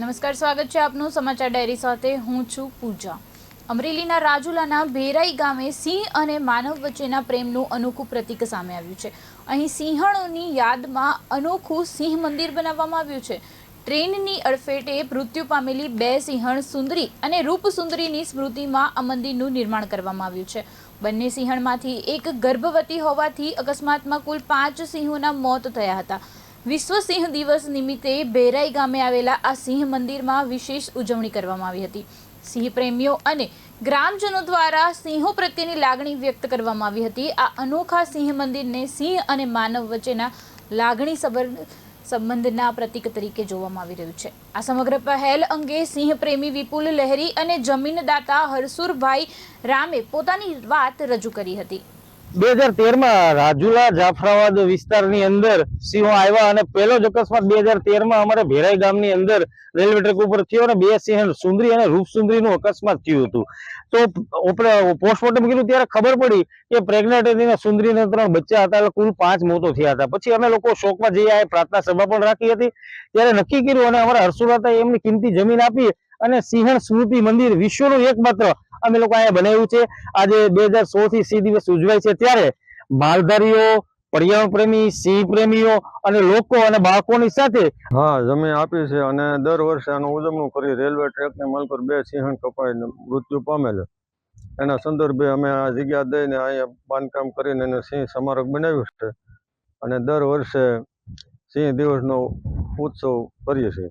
નમસ્કાર, સ્વાગત છે આપનું સમાચાર ડાયરી સાથે। હું છું પૂજા। અમરેલીના રાજુલાના ભેરાઈ ગામે સિંહ અને માનવ વચ્ચેના પ્રેમનું અનોખું પ્રતીક સામે આવ્યું છે। અહીં સિંહણોની યાદમાં અનોખું સિંહ મંદિર બનાવવામાં આવ્યું છે। ટ્રેનની અડફેટે મૃત્યુ પામેલી બે સિંહણ સુંદરી અને રૂપ સુંદરીની સ્મૃતિમાં આ મંદિરનું નિર્માણ કરવામાં આવ્યું છે। બંને સિંહણમાંથી એક ગર્ભવતી હોવાથી અકસ્માતમાં કુલ 5 સિંહોના મોત થયા હતા। વિશ્વ સિંહ દિવસ નિમિત્તે ભેરાઈ ગામે આવેલા આ સિંહ મંદિરમાં વિશેષ ઉજવણી કરવામાં આવી હતી। સિંહ પ્રેમીઓ અને ગ્રામજનો દ્વારા સિંહો પ્રત્યેની લાગણી વ્યક્ત કરવામાં આવી હતી। આ અનોખા સિંહ મંદિરને સિંહ અને માનવ વચ્ચેના લાગણીસભર સંબંધના પ્રતીક તરીકે જોવામાં આવી રહ્યું છે। આ સમગ્ર પહેલ અંગે સિંહ પ્રેમી વિપુલ લહેરી અને જમીનદાતા હરસુરભાઈ રામે પોતાની વાત રજૂ કરી હતી। 2013 માં રાજુલા જાફરાબાદ વિસ્તારની અંદર સિંહો આવ્યા અને પહેલો જ અકસ્માત 2013 માં અમારે ભેરાઈ ગામની અંદર રેલવે ટ્રેક ઉપર થયો અને બે સિંહ સુંદરી અને રૂપ સુંદરીનું અકસ્માત થયું હતું। તો પોસ્ટમોર્ટમ કર્યું ત્યારે ખબર પડી કે પ્રેગ્નેન્ટ હતી અને સુંદરીના 3 બચ્ચા હતા, એટલે કુલ 5 મોતો થયા હતા। પછી અમે લોકો શોકમાં જઈ આ પ્રાર્થના સભા પણ રાખી હતી, ત્યારે નક્કી કર્યું અને અમારા હર્ષુદાતાએ એમની કિંમતી જમીન આપી અને સિંહણ સ્મૃતિ મંદિર વિશ્વનું એકમાત્ર અમે લોકો અહીંયા બનાવ્યું છે। આજે 2016 થી સિંહ દિવસ ઉજવાય છે, ત્યારે માલધારીઓ, પર્યાવરણ પ્રેમી, સિંહ પ્રેમીઓ અને લોકો અને બાળકોની સાથે જમીન આપી છે અને દર વર્ષે આનું ઉજવણું કરી રેલવે ટ્રેકની મલ પર બે સિંહણ કપાઈને મૃત્યુ પામેલ, એના સંદર્ભે અમે આ જગ્યા દઈને અહીંયા બાંધકામ કરીને એને સિંહ સ્મારક બનાવ્યું છે અને દર વર્ષે સિંહ દિવસનો ઉત્સવ કરીએ છીએ।